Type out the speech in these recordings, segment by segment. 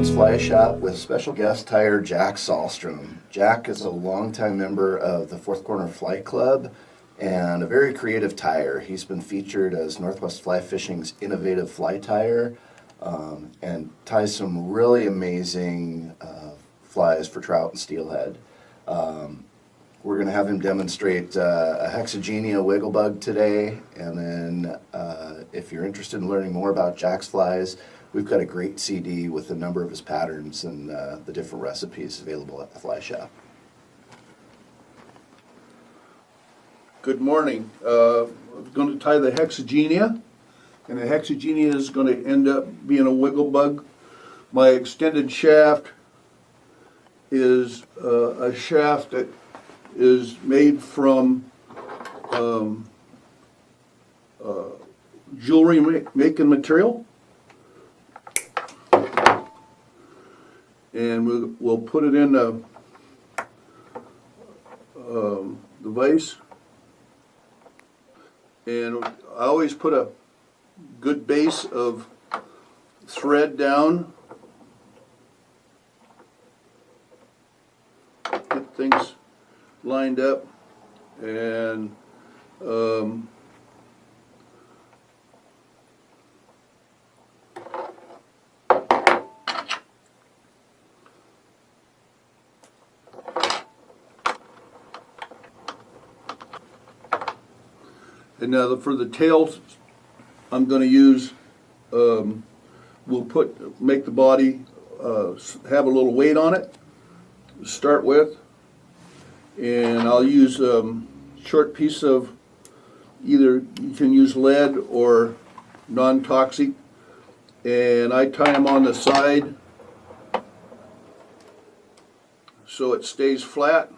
Confluence Fly Shop with special guest tyer Jack Salstrom. Jack is a longtime member of the Fourth Corner Fly Club and a very creative tyer. He's been featured as Northwest Fly Fishing's innovative fly tyer and ties some really amazing flies for trout and steelhead. We're going to have him demonstrate a Hexagenia wiggle bug today, and then if you're interested in learning more about Jack's flies, we've got a great CD with a number of his patterns and the different recipes available at the fly shop. Good morning. I'm going to tie the Hexagenia, and the Hexagenia is going to end up being a wiggle bug. My extended shaft is a shaft that is made from jewelry making material, and we'll put it in the vise. And I always put a good base of thread down, get things lined up, and now for the tails, I'm going to use, we'll make the body have a little weight on it to start with. And I'll use a short piece of either, you can use lead or non-toxic, and I tie them on the side so it stays flat.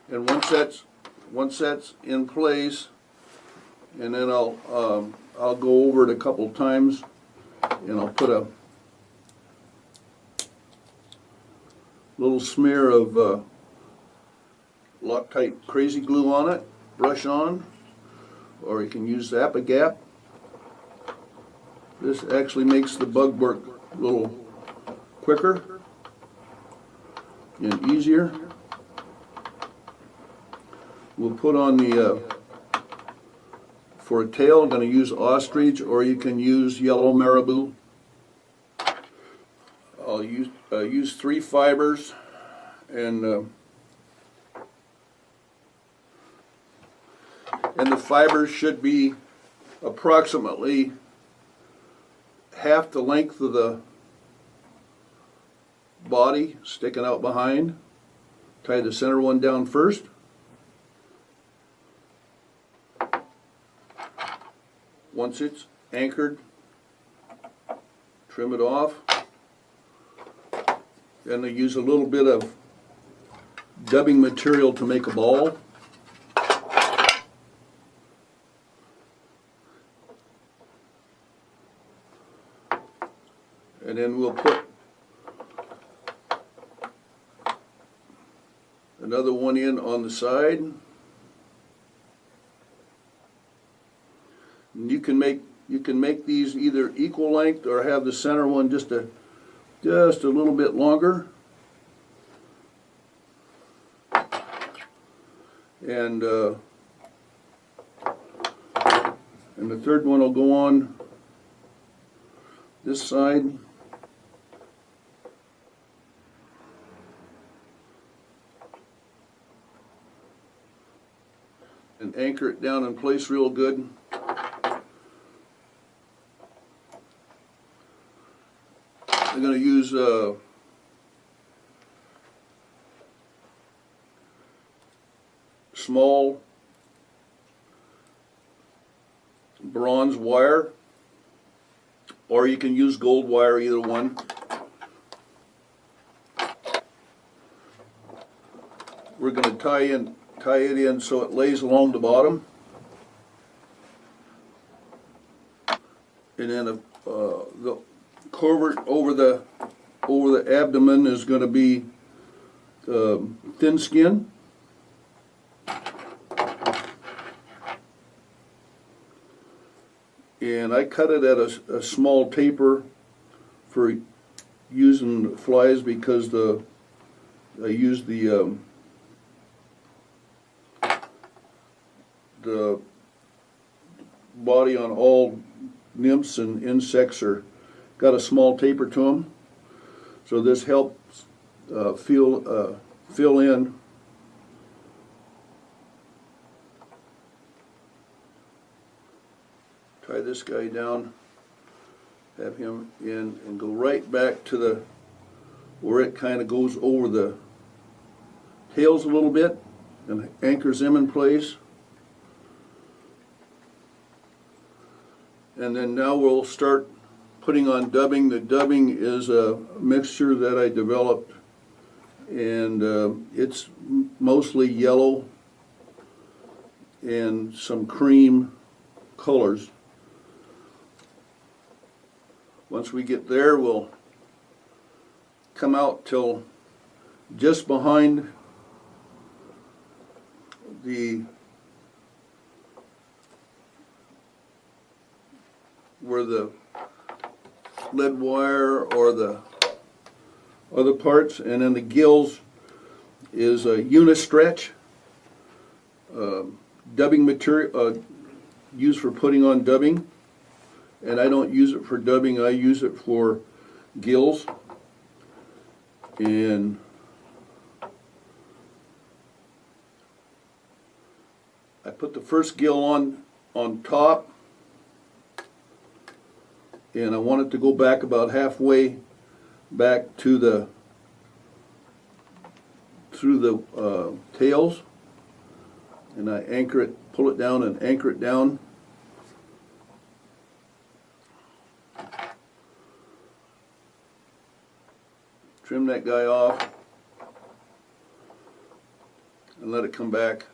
And once that's in place, and then I'll go over it a couple times, and I'll put a little smear of Loctite Crazy Glue on it, brush on, or you can use Zap-A-Gap. This actually makes the bug work a little quicker and easier. We'll put on the for a tail, I'm going to use ostrich, or you can use yellow marabou. I'll use 3 fibers, and the fibers should be approximately half the length of the body sticking out behind. Tie the center one down first. Once it's anchored, trim it off. Then I use a little bit of dubbing material to make a ball. And then we'll put another one in on the side. And you can make these either equal length or have the center one just a little bit longer. And the third one will go on this side. And anchor it down in place real good. I'm going to use small bronze wire, or you can use gold wire, either one. We're going to tie it in so it lays along the bottom, and then the covert over the abdomen is going to be thin skin. and I cut it at a small taper for using flies because I use the body on all nymphs and insects got a small taper to them, so this helps fill in. Tie this guy down, have him in, and go right back to where it kind of goes over the tails a little bit and anchors them in place. And then now we'll start putting on dubbing. The dubbing is a mixture that I developed, and it's mostly yellow and some cream colors. Once we get there, we'll come out till just behind where the lead wire or the other parts, and then the gills is a unistretch dubbing material used for putting on dubbing. And I don't use it for dubbing, I use it for gills. And I put the first gill on top, and I want it to go back about halfway back to through the tails, and I anchor it, pull it down and anchor it down. Trim that guy off and let it come back.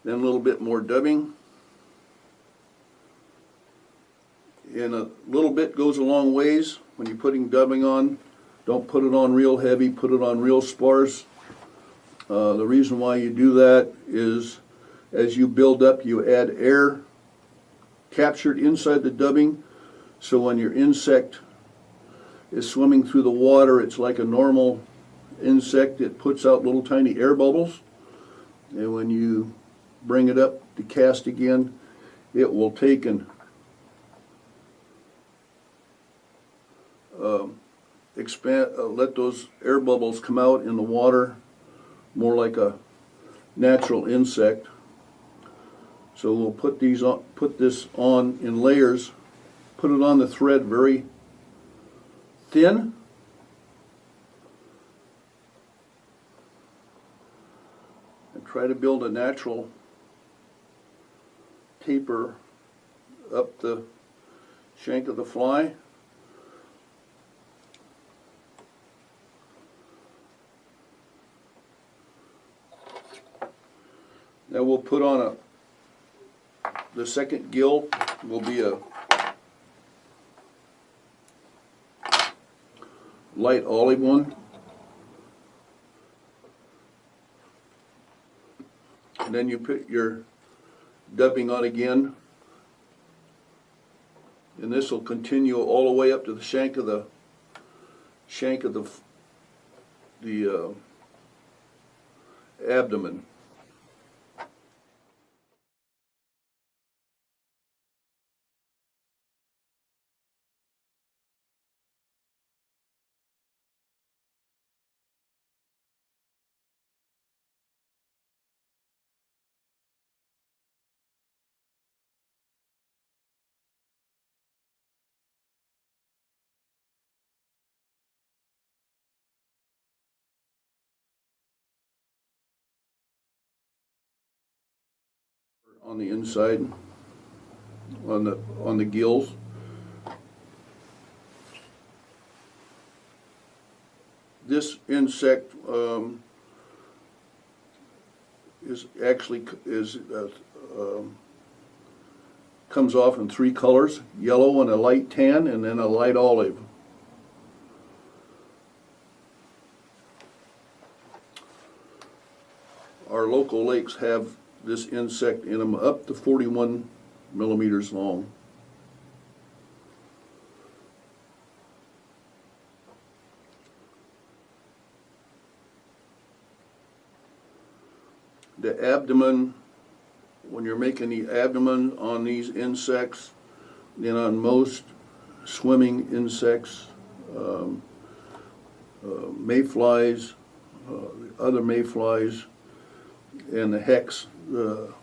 Then a little bit more dubbing. And a little bit goes a long ways when you're putting dubbing on. Don't put it on real heavy, put it on real sparse. The reason why you do that is as you build up, you add air captured inside the dubbing. So when your insect is swimming through the water, it's like a normal insect. It puts out little tiny air bubbles, and when you bring it up to cast again, it will take and expand, let those air bubbles come out in the water more like a natural insect. So we'll put this on in layers, put it on the thread very thin, and try to build a natural taper up the shank of the fly. Now we'll put on the second gill will be a light olive one. And then you put your dubbing on again. And this will continue all the way up to the shank of the abdomen. On the inside, on the gills. This insect comes off in three colors: yellow and a light tan, and then a light olive. Our local lakes have this insect in them up to 41 millimeters long. the abdomen, when you're making the abdomen on these insects, and on most swimming insects, mayflies, other mayflies, and the hex, the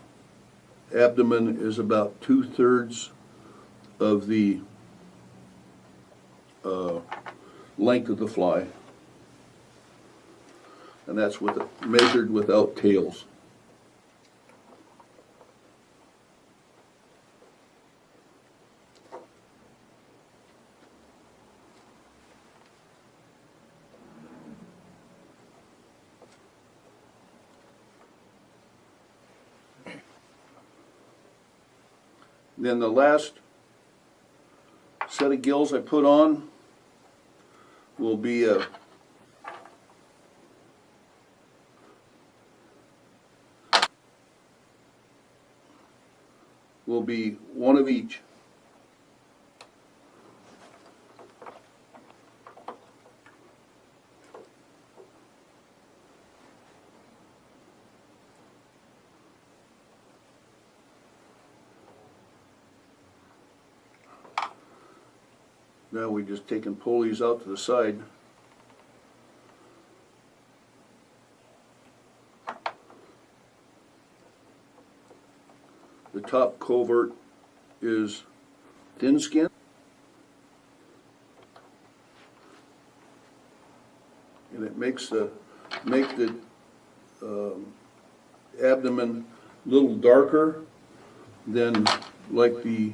abdomen is about 2/3 of the length of the fly. And that's measured without tails. Then the last set of gills I put on will be one of each. Now we just take and pull these out to the side. The top covert is thin skin. And it makes the abdomen a little darker than like the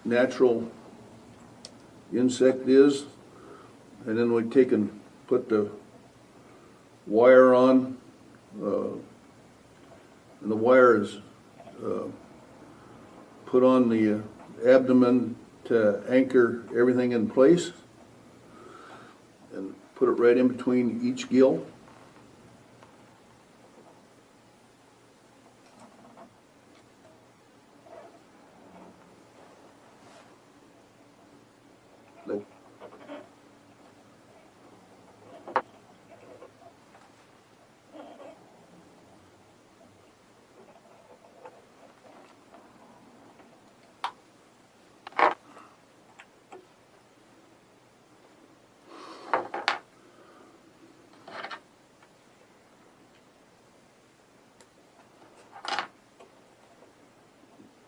natural insect is. And then we take and put the wire on, and the wire is put on the abdomen to anchor everything in place, and put it right in between each gill.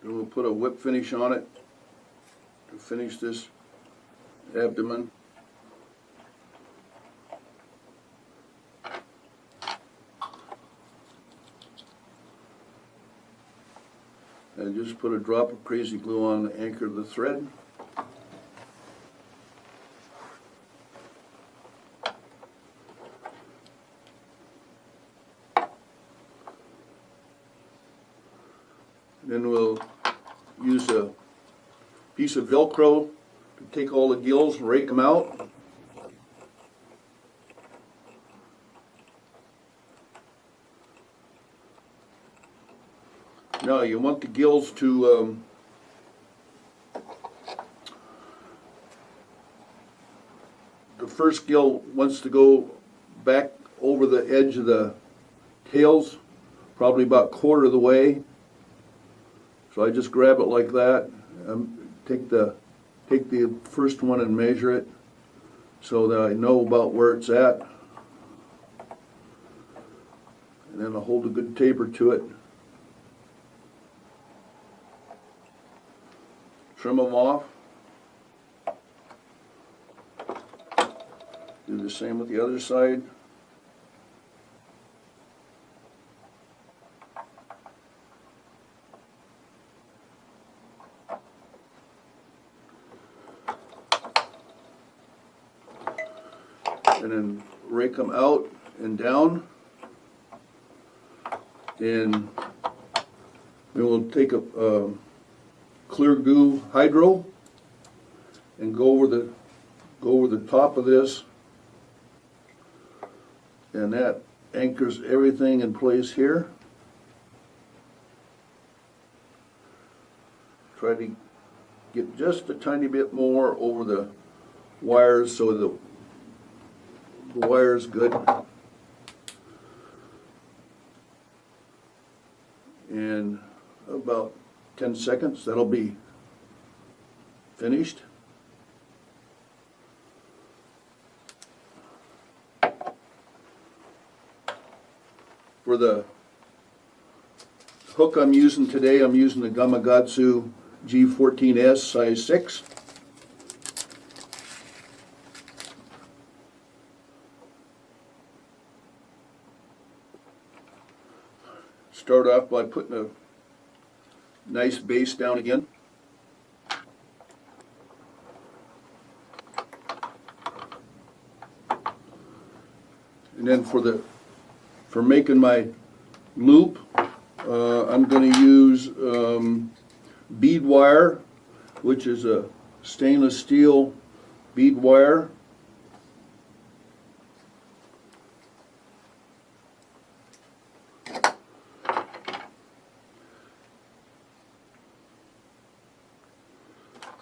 And we'll put a whip finish on it to finish this abdomen. And just put a drop of crazy glue on to anchor the thread. Then we'll use a piece of Velcro to take all the gills, rake them out. Now you want the gills to the first gill wants to go back over the edge of the tails, probably about quarter of the way. So I just grab it like that, take the first one and measure it so that I know about where it's at. And then I'll hold a good taper to it. Trim them off. Do the same with the other side. And then rake them out and down. And then we'll take a clear goo hydro and go over the top of this, and that anchors everything in place here. Try to get just a tiny bit more over the wires so the wire's good. in about 10 seconds. That'll be finished. For the hook I'm using today, I'm using the Gamakatsu G14S size 6. Start off by putting a nice base down again. And then for making my loop, I'm going to use bead wire, which is a stainless steel bead wire.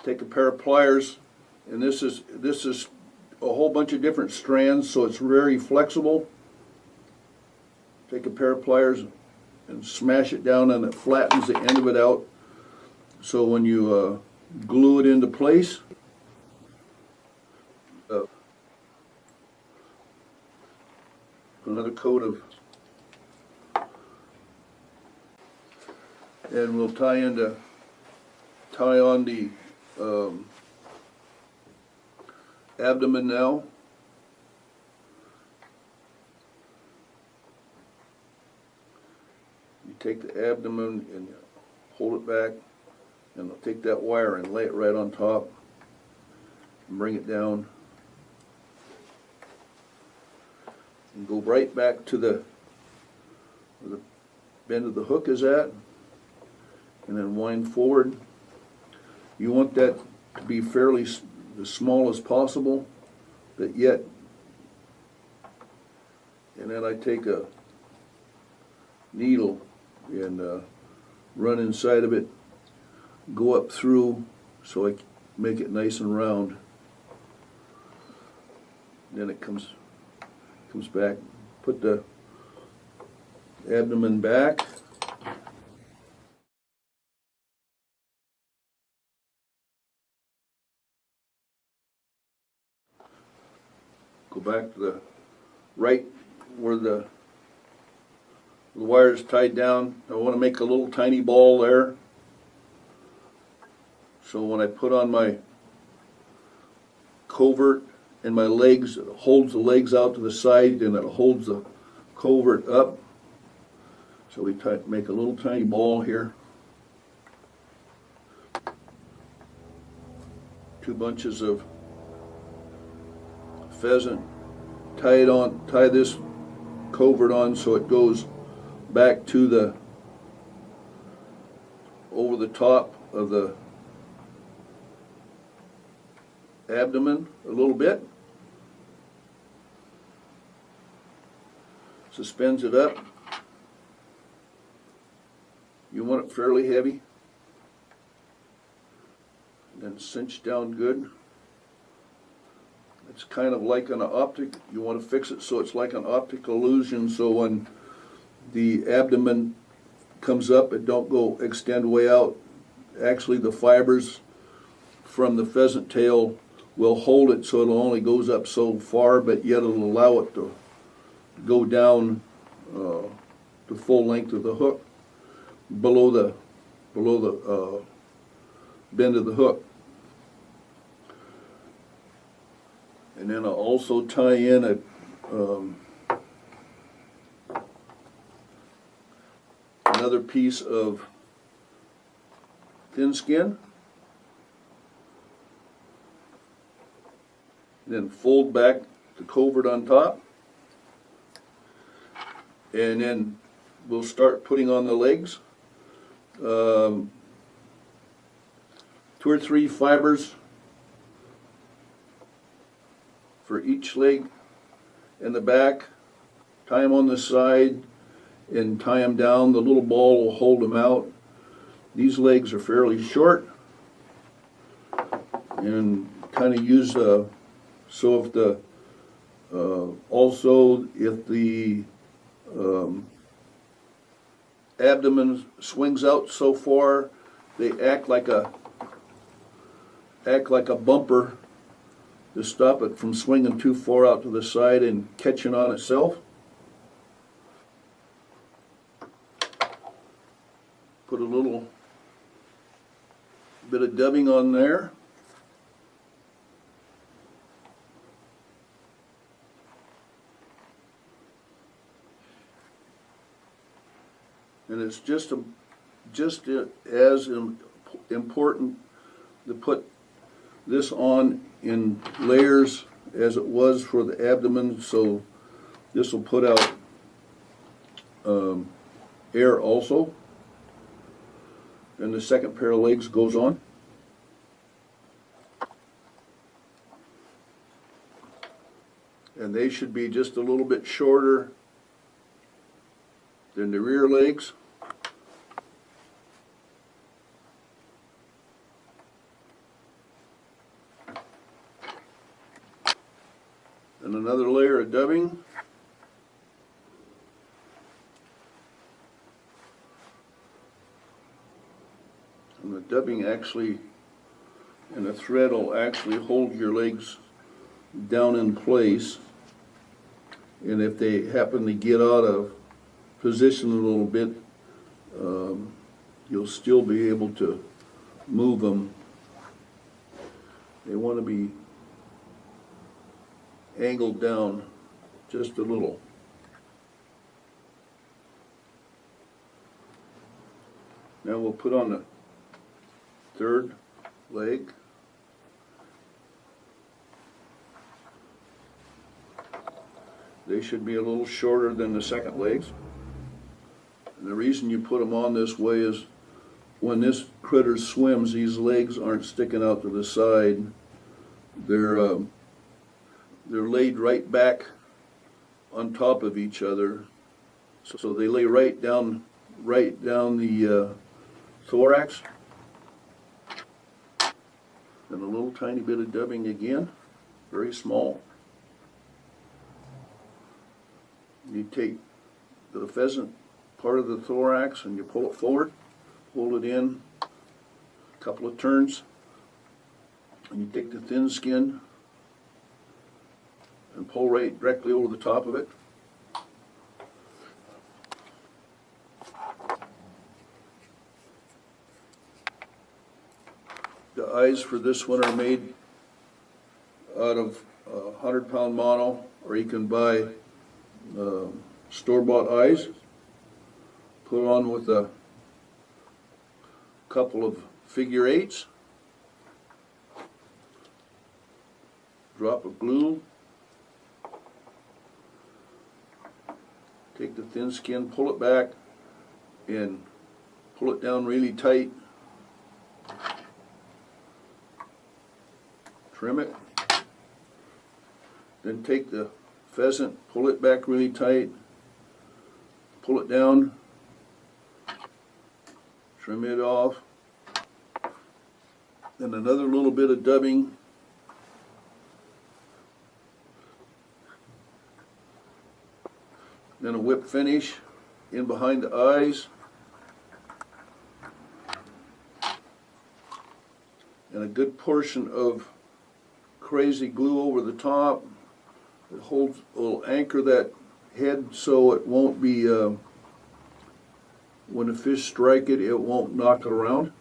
Take a pair of pliers, and this is a whole bunch of different strands, so it's very flexible. Take a pair of pliers and smash it down, and it flattens the end of it out. So when you glue it into place, another coat of, and we'll tie on the abdomen now. You take the abdomen and you hold it back, and I'll take that wire and lay it right on top and bring it down and go right back to where the bend of the hook is at, and then wind forward. You want that to be fairly as small as possible, but yet, and then I take a needle and run inside of it, go up through so I make it nice and round. Then it comes back. Put the abdomen back. Go back to the right where the wire is tied down. I want to make a little tiny ball there. So when I put on my covert and my legs, it holds the legs out to the side and it holds the covert up. So we make a little tiny ball here. 2 bunches of pheasant, tie this covert on so it goes back to over the top of the abdomen a little bit. Suspends it up. You want it fairly heavy. Then cinch down good. It's kind of like an optic. You want to fix it so it's like an optical illusion, so when the abdomen comes up, it don't go extend way out. Actually, the fibers from the pheasant tail will hold it so it only goes up so far, but yet it'll allow it to go down the full length of the hook below the bend of the hook. And then I'll also tie in another piece of thin skin. Then fold back the covert on top. And then we'll start putting on the legs. 2 or 3 fibers for each leg in the back. Tie them on the side and tie them down. The little ball will hold them out. These legs are fairly short, and kind of use so if the also if the abdomen swings out so far, they act like a bumper to stop it from swinging too far out to the side and catching on itself. Put a little bit of dubbing on there. And it's just as important to put this on in layers as it was for the abdomen, so this will put out air also. And the second pair of legs goes on. And they should be just a little bit shorter than the rear legs. And another layer of dubbing. And the dubbing actually, and the thread will actually hold your legs down in place. And if they happen to get out of position a little bit, you'll still be able to move them. They want to be angled down just a little. Now we'll put on the third leg. They should be a little shorter than the second legs. And the reason you put them on this way is when this critter swims, these legs aren't sticking out to the side. They're laid right back on top of each other, so they lay right down the thorax. And a little tiny bit of dubbing again, very small. You take the pheasant part of the thorax and you pull it forward, hold it in a couple of turns, and you take the thin skin and pull right directly over the top of it. The eyes for this one are made out of 100-pound mono, or you can buy store-bought eyes. Put on with a couple of figure eights. Drop of glue. Take the thin skin, pull it back, and pull it down really tight. Trim it. Then take the pheasant, pull it back really tight, pull it down, trim it off. Then another little bit of dubbing. Then a whip finish in behind the eyes. And a good portion of crazy glue over the top. It will anchor that head so it won't be, when the fish strike it, it won't knock it around.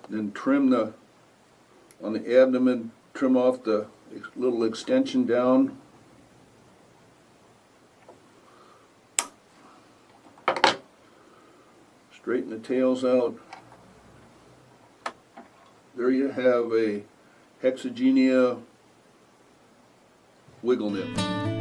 Then trim on the abdomen, trim off the little extension down. Straighten the tails out. There you have a Hexagenia wiggle nymph.